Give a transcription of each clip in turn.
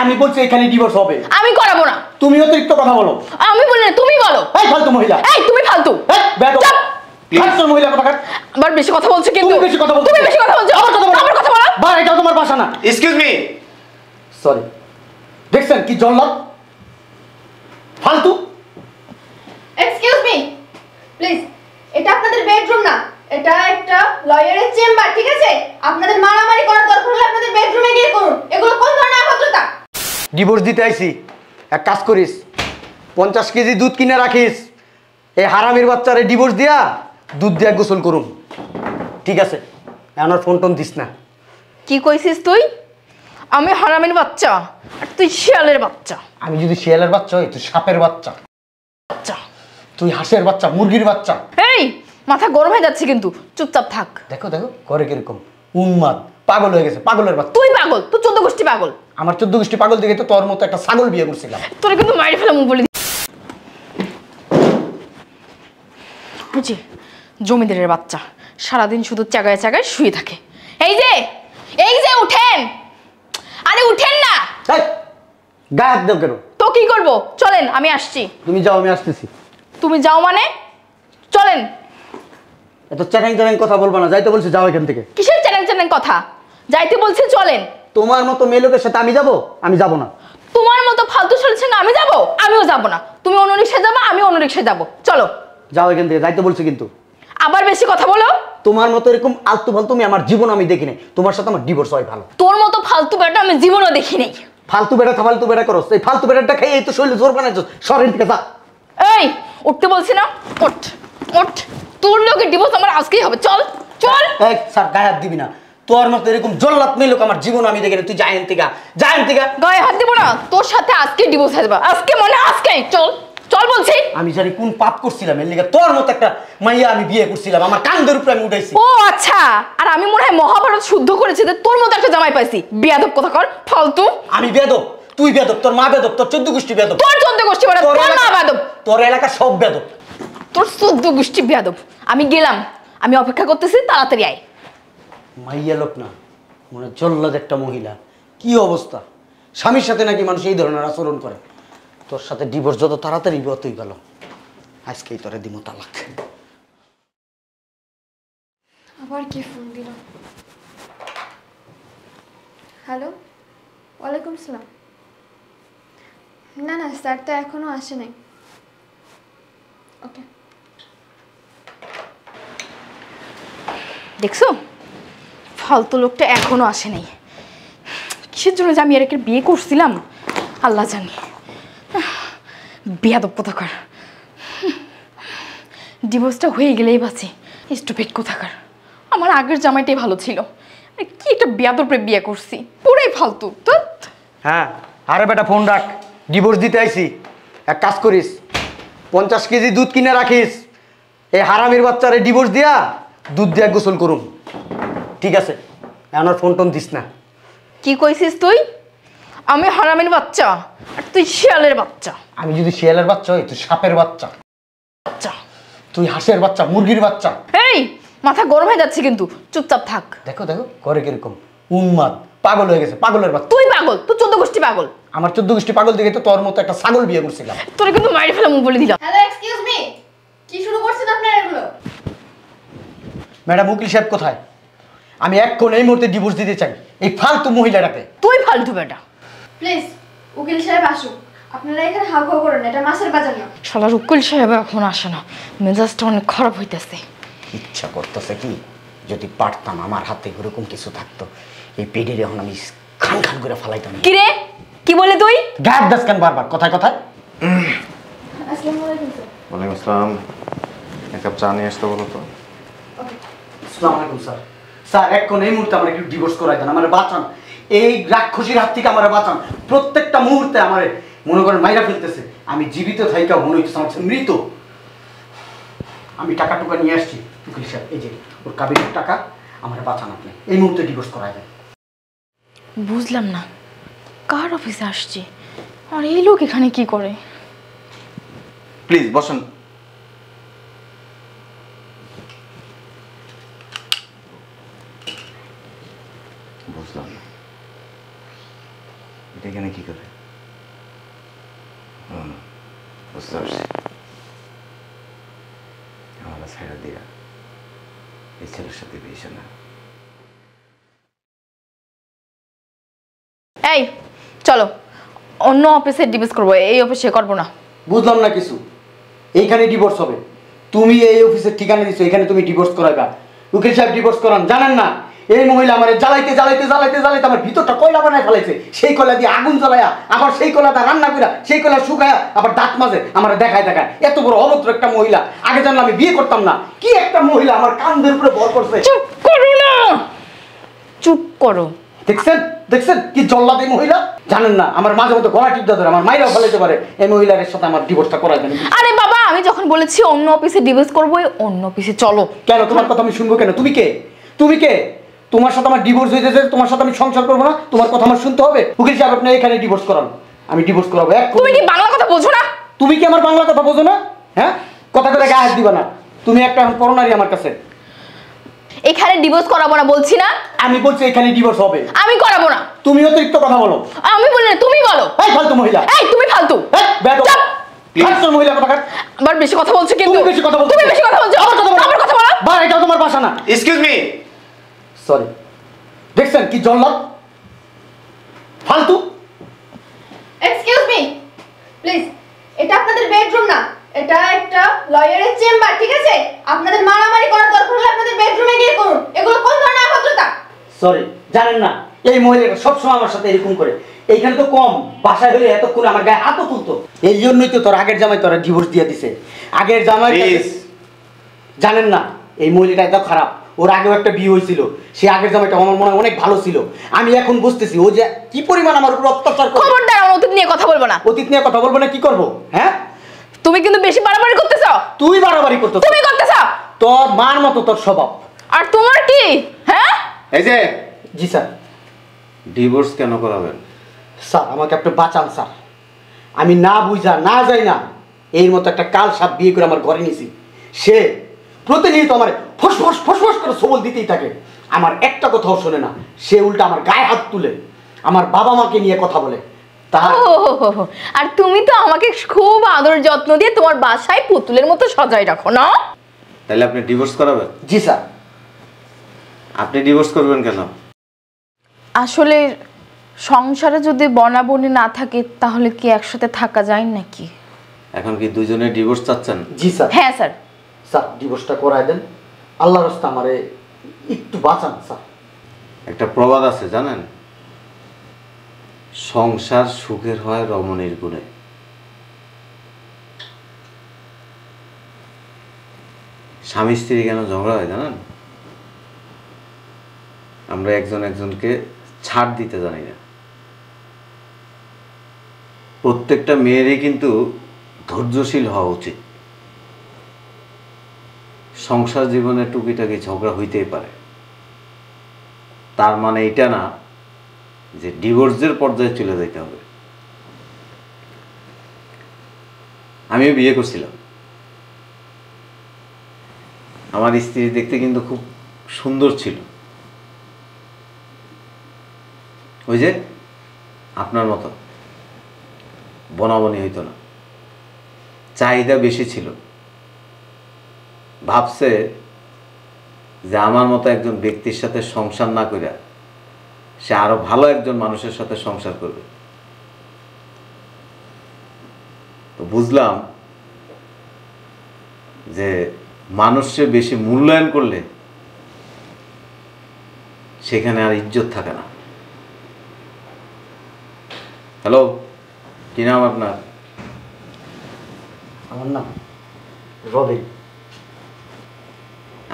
আমি বলছি এখানে ডিভোর্স হবে। আমি করাবো না। তুমি অতিরিক্ত কথা বলো। আমি বলি না, তুমি বলো। এই ফালতু মহিলা। এই তুমি ফালতু। বেয়াদব। ফালতু মহিলা কথা কাট। আবার বেশি কথা বলছো কিন্তু। তুমি বেশি কথা বলছো। তুমি বেশি কথা বলছো। আবার কথা বলো। আবার কথা বলো। বা এটা তোমার ভাষা না। Excuse me. সরি। দেখছেন কি জল্লাদ? ফালতু। এক্সকিউজ মি প্লিজ, এটা আপনাদের বেডরুম না, এটা একটা লয়ারের চেম্বার, ঠিক আছে? আপনাদের মারামারি করার দরকার হলে আপনাদের বেডরুমে গিয়ে করুন। এগুলো কোন ধরনের অভদ্রতা? ডিভোর্স দিতে আইছি, এক কাজ করিস, 50 কেজি দুধ কিনে রাখিস, এই হারামির বাচ্চারে ডিভোর্স দিয়া দুধ দিয়া গোসল করুন, ঠিক আছে? আমার ফোন টোন দিস না। কি কইছিস তুই? আমি হারামির বাচ্চা আর তুই শিয়ালের বাচ্চা। আমি যদি শিয়ালের বাচ্চা হই, তুই সাপের বাচ্চা, তুই হাঁসের বাচ্চা, মুরগির বাচ্চা। এই মাথা গরম হয়ে যাচ্ছে কিন্তু, চুপচাপ থাক। দেখো দেখো করে কিরকম উন্মাদ, পাগল হয়ে গেছে, পাগলের বাচ্চা। তুই পাগল, তুই 14 গোষ্ঠী পাগল। আমার 14 গোষ্ঠী পাগল দেখে তো তোর মতো একটা ছাগল বিয়ে করছিলাম। তোরে কিন্তু মাইরে ফেলাম বলি। বুঝি জমিদারের বাচ্চা সারাদিন শুধু চাগায় চাগায় শুয়ে থাকে। এই যে উঠেন, আরে উঠেন না। গায়ে হাত দেও কেন? তো কি করবো, চলেন আমি আসছি। তুমি যাও, আমি আসতেছি। তুমি যাও মানে? চলেন। এত চ্যাটাং চ্যাটাং কথা বলবা না, যাইতে বলছি যাও এখান থেকে। কিসের চ্যাটাং চ্যাটাং কথা? যাইতে বলছি চলেন। তোমার মতো মেয়ে লোকের সাথে আমি যাব? আমি যাব না। তোমার মতো ফালতু ছেলের সঙ্গে আমি যাব? আমিও যাব না। তুমি অন্য রিক্সায় যাবো, আমি অন্য রিক্সায় যাবো, চলো। যাও এখান থেকে, যাইতে বলছি কিন্তু। আবার বেশি কথা বলো। তোমার মতো এরকম আলতু ফালতু আমি আমার জীবন আমি দেখি নাই। তোমার সাথে আমার ডিভোর্স হয় ভালো। তোর মতো ফালতু বেটা আমি জীবনও দেখি নাই। ফালতু বেটা করো, এই ফালতু বেটাটা খেয়ে এই তো শরীরে জোর বানাইছো। শরীর থেকে যা। এই উঠতে বলছি না, ওঠ ওঠ। তোর লোকে ডিভোর্স আমার আজকেই হবে, চল চল। এই স্যার গায়ে হাত দিবি না। তোর মতো এরকম জল্লাদ মেয়ে লোক আমার জীবন আমি দেখি না। তুই জায়েন থেকে গায়ে হাত দিব না। তোর সাথে আজকে ডিভোর্স হয়ে যাবে, আজকে মনে আজকেই চল চল বলছি। আমি জানি কোন পাপ করছিলাম, এর লিগে তোর মতো একটা মাইয়া আমি বিয়ে করছিলাম, আমার কান্দের উপরে আমি উঠাইছি। ও আচ্ছা, আর আমি মনে হয় মহাভারত শুদ্ধ করেছি যে তোর মতো একটা জামাই পাইছি। বেয়াদব কথা কর, ফালতু। আমি বেয়াদব, তুই বেয়াদব, তোর মা বেয়াদব, তোর 14 গোষ্ঠী বেয়াদব। তোর 14 গোষ্ঠী বেয়াদব, তোর মা বেয়াদব, তোর এলাকা সব বেয়াদব। তোর 14 গোষ্ঠী বেয়াদব। আমি গেলাম, আমি অপেক্ষা করতেছি, তাড়াতাড়ি আয়। মাইয়া লোক না, মনে জল্লাদ একটা মহিলা। কি অবস্থা! স্বামীর সাথে নাকি মানুষ এই ধরনের আচরণ করে। তোর সাথে ডিভোর্স যত তাড়াতাড়ি ততই গেল। আজকেই তোরে দিমু তালাক। আবার কি ফোন দিল? হ্যালো, ওয়ালাইকুম আসসালাম। না না, স্যার তো এখনো আসে নাই। ওকে। দেখছো, ফালতু লোকটা এখনো আসে নাই। কিসের জন্য যে আমি এরকে বিয়ে করছিলাম আল্লাহ জানি। বেয়াদব কোথাকার। ডিভোর্সটা হয়ে গেলেই বাঁচি। স্টুপিড কোথাকার। আমার আগের জামাইটাই ভালো ছিল, কি একটা বেয়াদবরে বিয়ে করছি, পুরাই ফালতু। হ্যাঁ, আরে বেটা ফোন রাখ, ডিভোর্স দিতে আইছি। এক কাজ করিস, 50 কেজি দুধ কিনে রাখিস, এই হারামির বাচ্চারে ডিভোর্স দিয়া দুধ দিয়া গোসল করুন, ঠিক আছে? আমার ফোন টোন দিস না। কি কইছিস তুই? আমি হারামির বাচ্চা আর তুই শিয়ালের বাচ্চা। আমি যদি শিয়ালের বাচ্চা হই, তুই সাপের বাচ্চা, তুই হাঁসের বাচ্চা, মুরগির বাচ্চা। এই মাথা গরম হয়ে যাচ্ছে কিন্তু, চুপচাপ থাক। দেখো দেখো করে কিরকম উন্মাদ, পাগল হয়ে গেছে, পাগলের বাচ্চা। তুই পাগল, তুই 14 গোষ্ঠী পাগল। আমার 14 গোষ্ঠী পাগল দেখে তো তোর মতো একটা ছাগল বিয়ে করছিলাম। তোরে কিন্তু মাইরে ফেলাম বলে দিলাম। হ্যালো, এক্সকিউজ মি, কি শুরু করছেন আপনারা এগুলো? ম্যাডাম, উকিল সাহেব কোথায়? আমি এক্ষণ এই মুহূর্তে ডিভোর্স দিতে চাই এই ফালতু মহিলাটাকে। তুই ফালতু বেটা। প্লিজ উকিল সাহেব আসুন। আপনারা এখানে হাউকাউ করেন না, এটা মাছের বাজার না। শালার উকিল সাহেব এখন আসে না, মেজাজটা অনেক খারাপ হইতেছে। ইচ্ছা করতেছে কি, যদি পারতাম আমার হাতে ওরকম কিছু থাকতো, এই পেডের এখন আমি খান খান করে ফালাইতাম। কি রে, কি বলে তুই? গায়ের দাস কেন বারবার কথায় কথায়? আসসালামু আলাইকুম স্যার। ওয়ালাইকুম আসসালাম। এক কাপ চা নিয়ে আসতে বলো তো। আসসালামু আলাইকুম স্যার। স্যার এখন এই মুহূর্তে আমার একটু ডিভোর্স করাই দেন, আমার বাঁচান, এই রাক্ষসীর হাত থেকে আমার বাঁচান। প্রত্যেকটা মুহূর্তে আমার মনে করেন মাইরা ফেলতেছে। আমি জীবিত থাইকা মনে হইতেছে আমার মৃত। আমি টাকা টুকা নিয়ে আসছি, উকিল সাহেব এই যে ওর কাবিনের টাকা, আমার বাঁচান আপনি, এই মুহূর্তে ডিভোর্স করাই দেন। বুঝলাম না, কার অফিসে আসছি আর এই লোক এখানে কি করে? প্লিজ বসেন। বুঝলাম না, এটা এখানে কি করে? বুঝতে পারছি। আমার ছাইড়া দিয়া এই ছেলের সাথে বিয়ে না। এই চলো, অন্য অফিসে ডিভোর্স করবো, এই অফিসে করবো না। বুঝলাম না কিছু। এইখানে ডিভোর্স হবে? তুমি এই অফিসের ঠিকানা দিছো, এখানে তুমি ডিভোর্স করাইবা? উকিল সাহেব ডিভোর্স করান, জানেন না? এই মহিলা আমার জ্বালাইতে জ্বালাইতে জ্বালাইতে জ্বালাইতে আমার ভিতরটা কয়লা বানায় ফেলাইছে। সেই কয়লা দিয়ে আগুন জ্বালায়া, আবার সেই কয়লাটা রান্না কইরা, সেই কয়লা শুকায়া, আবার দাঁত মাজে আমার দেখায় দেখায়। এত বড় অভদ্র একটা মহিলা, আগে জানলে আমি বিয়ে করতাম না। কি একটা মহিলা আমার কাঁধের উপরে ভর করছে। চুপ করো না, চুপ করো। দেখছেন দেখছেন কি জল্লাদ এই মহিলা? জানেন না আমার মাঝে মধ্যে গলা টিপটা ধরে আমার মাইরাও ফেলাইতে পারে। এই মহিলার সাথে আমার ডিভোর্সটা করাই দেন। আরে বাবা, আমি যখন বলেছি অন্য অফিসে ডিভোর্স করবো, অন্য অফিসে চলো। কেন? তোমার কথা আমি শুনবো কেন? তুমি কে? তুমি কে? তোমার সাথে আমার ডিভোর্স হয়ে যাচ্ছে, তোমার সাথে আমি সংসার করবো না? তোমার কথা আমার শুনতে হবে? উকিল সাহেব আপনি এখানে ডিভোর্স করান, আমি ডিভোর্স করাবো। তুমি কি বাংলা কথা বোঝো না? তুমি কি আমার বাংলা কথা বোঝো না? হ্যাঁ, কথা করে গায়ে হাত দিবা না। তুমি একটা এখন পরনারী আমার কাছে। এখানে ডিভোর্স করাবো না বলছি না? আমি বলছি এখানে ডিভোর্স হবে। আমি করাবো না। তুমি অতিরিক্ত কথা বলো। আমি বলি না, তুমি বলো। এই ফালতু মহিলা। এই তুমি ফালতু। বেয়াদব। ফালতু মহিলা কথা কাট। আবার বেশি কথা বলছো কিন্তু। তুমি বেশি কথা বলছো। তুমি বেশি কথা বলছো। আমার কথা বলো। আমার কথা বলো। বা এটা তোমার বাসা না। Excuse me. সরি। দেখছেন কি জল্লাদ? ফালতু। এক্সকিউজ মি প্লিজ, এটা আপনাদের বেডরুম না, এটা একটা লয়ারের চেম্বার, ঠিক আছে? আপনাদের মারামারি করার দরকার হলে আপনাদের বেডরুমে গিয়ে করুন। এগুলো কোন ধরনের অভদ্রতা? সরি, জানেন না এই মহিলাটা সবসময় আমার সাথে এরকম করে। এইখানে তো কম, বাসায় হলে এতক্ষণ আমার গায়ে হাতও তুলতো। এই জন্যই তো তোর আগের জামাই তোরা ডিভোর্স দিয়ে দিছে। আগের জামাই জানেন না এই মহিলাটা এত খারাপ। ওর আগেও একটা বিয়ে হয়েছিল, সে আগের জামাইটা আমার মনে হয় অনেক ভালো ছিল। আমি এখন বুঝতেছি ও যে কি পরিমাণ আমার উপর অত্যাচার করে। খবরদার, আমার অতীত নিয়ে কথা বলবো না। অতীত নিয়ে কথা বলবো না? কি করবো? হ্যাঁ, তুমি কিন্তু বেশি বাড়াবাড়ি করতেছো। তুই বাড়াবাড়ি করতেছ। তুমি করতেছো। তোর মার মতো তোর স্বভাব। আর তোমার কি? হ্যাঁ, এই যে জি স্যার। ডিভোর্স কেন করাবেন? স্যার আমাকে আপনি বাঁচান স্যার। আমি না বুঝা না যাই না এর মতো একটা কাল সাপ বিয়ে করে আমার ঘরে নিয়েছি। সে প্রতিনিয়ত আমার ফসফস ফসফস করে সবল দিতেই থাকে। আমার একটা কথাও শোনে না। সে উল্টা আমার গায়ে হাত তুলে আমার বাবা মাকে নিয়ে কথা বলে। তার আর তুমি তো আমাকে খুব আদর যত্ন দিয়ে তোমার বাসায় পুতুলের মতো সাজায় রাখো না? তাহলে আপনি ডিভোর্স করাবেন? জি স্যার। আপনি ডিভোর্স করবেন কেন? আসলে সংসারে যদি বনাবনি না থাকে তাহলে কি একসাথে থাকা যায় নাকি? এখন কি দুজনে ডিভোর্স চাচ্ছেন? জি স্যার। হ্যাঁ স্যার। স্যার ডিভোর্সটা করায় দেন, আল্লাহর রাস্তা আমারে একটু বাঁচান স্যার। একটা প্রবাদ আছে জানেন, সংসার সুখের হয় রমণীর গুণে। স্বামী স্ত্রী কেন ঝগড়া হয় জানেন? আমরা একজন একজনকে ছাড় দিতে জানি না। প্রত্যেকটা মেয়েরই কিন্তু ধৈর্যশীল হওয়া উচিত। সংসার জীবনে টুকিটাকি ঝগড়া হইতেই পারে, তার মানে এটা না যে ডিভোর্সের পর্যায়ে চলে যেতে হবে। আমিও বিয়ে করছিলাম। আমার স্ত্রী দেখতে কিন্তু খুব সুন্দর ছিল, ওই যে আপনার মতো বনাবনি হইতো না, চাহিদা বেশি ছিল। ভাবছে যে আমার মতো একজন ব্যক্তির সাথে সংসার না কইরা সে আরো ভালো একজন মানুষের সাথে সংসার করবে। তো বুঝলাম যে মানুষকে বেশি মূল্যায়ন করলে সেখানে আর ইজ্জত থাকে না। হ্যালো, কি নাম আপনার? আমার নাম রবিন।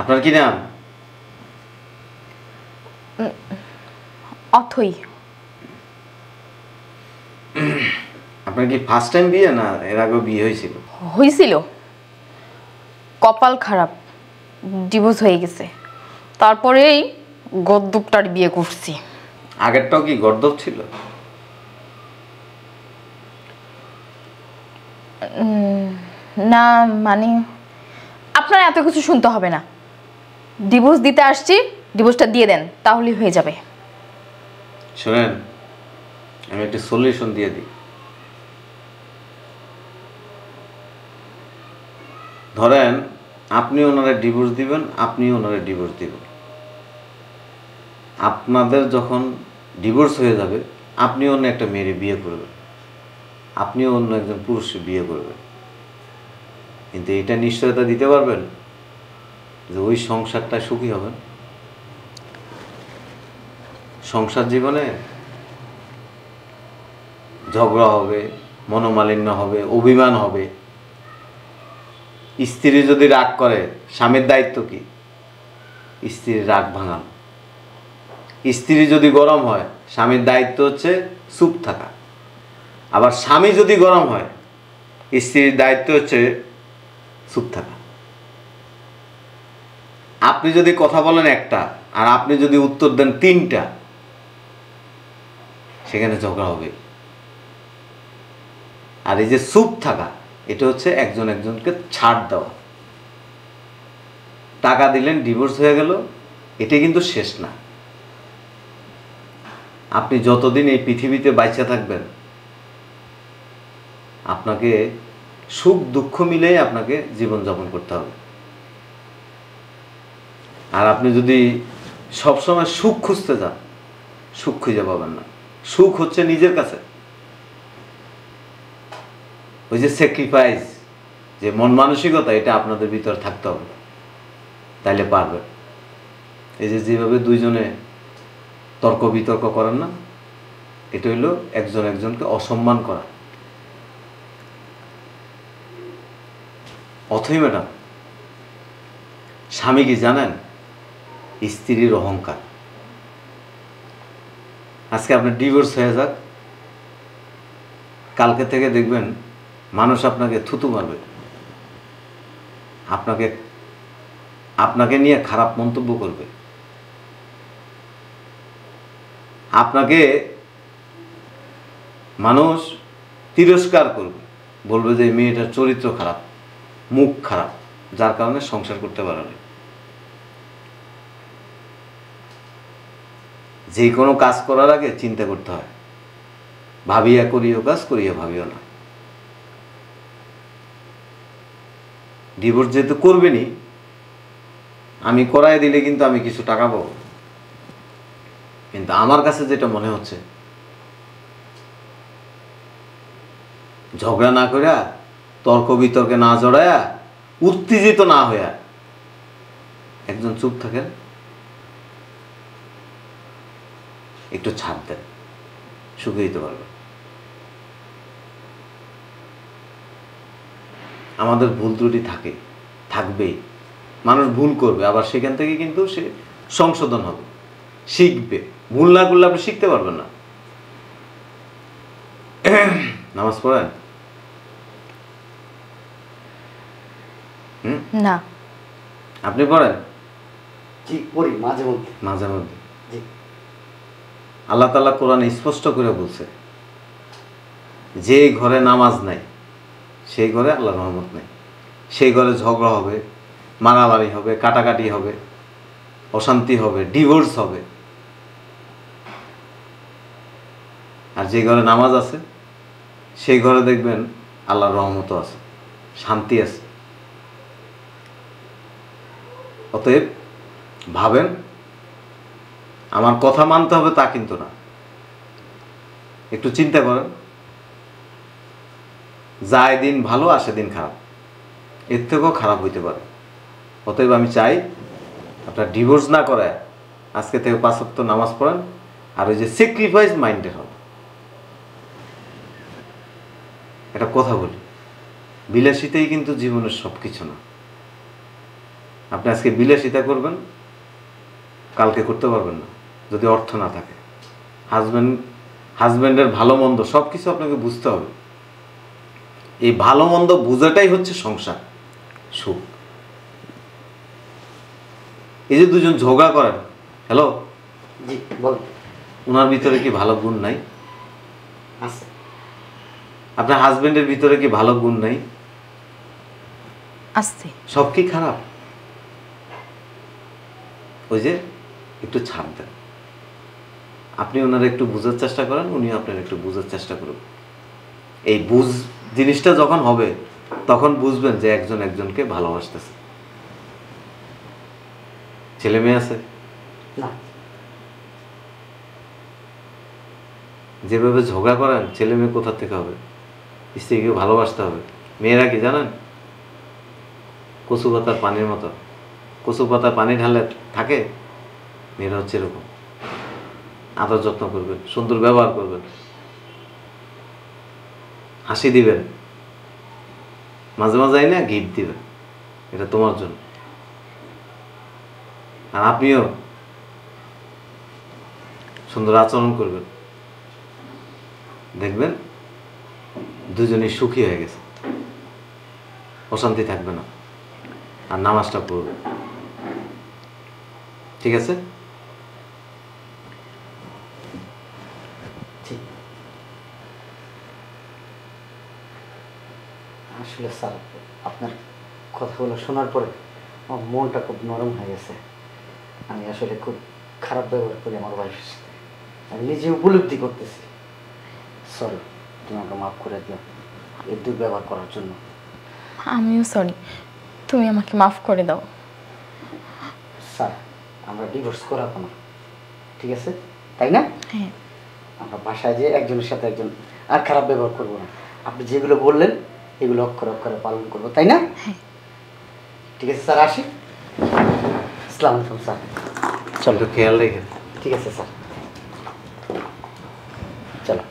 আপনার কি নাম? অথই। আপনার কি ফার্স্ট টাইম বিয়ে না এর আগেও বিয়ে হয়েছিল? হয়েছিল, কপাল খারাপ, ডিভোর্স হয়ে গেছে। তারপরেই গদ্দুপটার বিয়ে করছি। আগেরটাও কি গর্দভ ছিল? না মানে আপনার এত কিছু শুনতে হবে না। ডিভোর্স দিতে আসছি, ডিভোর্সটা দিয়ে দেন তাহলেই হয়ে যাবে। শোনেন, আমি একটা সলিউশন দিয়ে দিই। ধরেন আপনি ওনারা ডিভোর্স দিবেন, আপনি ওনারা ডিভোর্স দিবেন। আপনাদের যখন ডিভোর্স হয়ে যাবে, আপনি অন্য একটা মেয়ের বিয়ে করবেন, আপনিও অন্য একজন পুরুষের বিয়ে করবেন। কিন্তু এটা নিশ্চয়তা দিতে পারবেন যে ওই সংসারটা সুখী হবেন? সংসার জীবনে ঝগড়া হবে, মনোমালিন্য হবে, অভিমান হবে। স্ত্রী যদি রাগ করে, স্বামীর দায়িত্ব কি? স্ত্রীর রাগ ভাঙানো। স্ত্রী যদি গরম হয়, স্বামীর দায়িত্ব হচ্ছে চুপ থাকা। আবার স্বামী যদি গরম হয়, স্ত্রীর দায়িত্ব হচ্ছে চুপ থাকা। আপনি যদি কথা বলেন একটা, আর আপনি যদি উত্তর দেন তিনটা, সেখানে ঝগড়া হবে। আর এই যে চুপ থাকা, এটা হচ্ছে একজন একজনকে ছাড় দেওয়া। টাকা দিলেন, ডিভোর্স হয়ে গেল, এটা কিন্তু শেষ না। আপনি যতদিন এই পৃথিবীতে বাইচা থাকবেন, আপনাকে সুখ দুঃখ মিলেই আপনাকে জীবনযাপন করতে হবে। আর আপনি যদি সবসময় সুখ খুঁজতে যান, সুখ খুঁজে পাবেন না। সুখ হচ্ছে নিজের কাছে। ওই যে স্যাক্রিফাইস, যে মন মানসিকতা, এটা আপনাদের ভিতরে থাকতে হবে, তাইলে পারবেন। এই যে যেভাবে দুইজনে তর্ক বিতর্ক করেন না, এটা হইল একজন একজনকে অসম্মান করা। অথই ম্যাডাম, স্বামী কি জানেন? স্ত্রীর অহংকার। আজকে আপনার ডিভোর্স হয়ে যাক, কালকে থেকে দেখবেন মানুষ আপনাকে থুতু মারবে, আপনাকে নিয়ে খারাপ মন্তব্য করবে, আপনাকে মানুষ তিরস্কার করবে, বলবে যে মেয়েটার চরিত্র খারাপ, মুখ খারাপ, যার কারণে সংসার করতে পারে না। যে কোনো কাজ করার আগে চিন্তা করতে হয়, ভাবিয়া করিও কাজ, করিয়া ভাবিও না। ডিভোর্স যেহেতু করবেনই, আমি করাই দিলে কিন্তু আমি কিছু টাকা পাবো। কিন্তু আমার কাছে যেটা মনে হচ্ছে, ঝগড়া না করিয়া, তর্ক বিতর্কে না জড়ায়া, উত্তেজিত না হইয়া একজন চুপ থাকেন, একটু ছাড় দেন, সুখে দিতে পারবেন। আমাদের ভুল ত্রুটি থাকবেই। মানুষ ভুল করবে, আবার সেখান থেকে কিন্তু সে সংশোধন হবে, শিখবে। ভুল না করলে আপনি শিখতে পারবেন না। নামাজ পড়েন? না। আপনি পড়েন? জি পড়ি, মাঝে মধ্যে। মাঝে মধ্যে। জি। আল্লাহ তাআলা কোরআনে স্পষ্ট করে বলছে, যে ঘরে নামাজ নাই সেই ঘরে আল্লাহর রহমত নাই। সেই ঘরে ঝগড়া হবে, মারামারি হবে, কাটাকাটি হবে, অশান্তি হবে, ডিভোর্স হবে। আর যে ঘরে নামাজ আছে সেই ঘরে দেখবেন আল্লাহর রহমতও আছে, শান্তি আছে। অতএব ভাবেন, আমার কথা মানতে হবে তা কিন্তু না। একটু চিন্তা করেন, যায় দিন ভালো, আসে দিন খারাপ, এর থেকেও খারাপ হইতে পারে। অতএব আমি চাই আপনার ডিভোর্স না করে আজকে থেকে 5 ওয়াক্ত নামাজ পড়েন, আর ওই যে স্যাক্রিফাইস মাইন্ডের হবে। একটা কথা বলি, বিলাসিতাই কিন্তু জীবনের সব কিছু না। আপনি আজকে বিলাসিতা করবেন, কালকে করতে পারবেন না যদি অর্থ না থাকে। হাজব্যান্ডের ভালো মন্দ সব কিছু আপনাকে বুঝতে হবে। এই ভালো মন্দ বোঝাটাই হচ্ছে সংসার, সুখ। এই যে দুজন ঝগড়া করেন, হ্যালো, জি বল। ওনার ভিতরে কি ভালো গুণ নাই? আছে। আপনার হাজবেন্ডের ভিতরে কি ভালো গুণ নাই? আছে। সব কি খারাপ? ওই যে একটু ছাড় দেন, আপনি ওনার একটু বুঝার চেষ্টা করেন, উনি আপনার একটু বুঝার চেষ্টা করুন। এই বুঝ জিনিসটা যখন হবে তখন বুঝবেন যে একজন একজনকে ভালোবাসতেছে। ছেলে মেয়ে আছে? না। যেভাবে ঝগড়া করেন ছেলে মেয়ে কোথা থেকে হবে? স্ত্রীকে ভালোবাসতে হবে। মেয়েরা কি জানেন, কচু পাতার পানির মতো, কচু পাতার পানি ঢালে থাকে। মেয়েরা হচ্ছে এরকম, আদর যত্ন করবেন, সুন্দর ব্যবহার করবেন, হাসি দিবেন, মাঝে মাঝে না গিফট দিবেন, এটা তোমার জন্য। আর আপনিও সুন্দর আচরণ করবেন, দেখবেন দুজনেই সুখী হয়ে গেছে, অশান্তি থাকবে না। আর নামাজটা পড়বে, ঠিক আছে? ঠিক। আসলে স্যার আপনার কথাগুলো শোনার পরে আমার মনটা খুব নরম হয়ে গেছে। আমি আসলে খুব খারাপ ব্যবহার করি আমার ওয়াইফের সাথে, আমি নিজে উপলব্ধি করতেছি। সরি, তুমি আমাকে মাফ করে দিও এই দুর্ব্যবহার করার জন্য। আমিও সরি, তুমি আমাকে মাফ করে দাও। স্যার আমরা ডিভোর্স করাবো না, ঠিক আছে? তাই না? হ্যাঁ। আমরা বাসায় যেয়ে একজনের সাথে একজন আর খারাপ ব্যবহার করবো না। আপনি যেগুলো বললেন এগুলো অক্ষরে অক্ষরে পালন করবো, তাই না? হ্যাঁ। ঠিক আছে স্যার, আসি। আসসালামু আলাইকুম স্যার। চলো, খেয়াল রেখে। ঠিক আছে স্যার, চলো।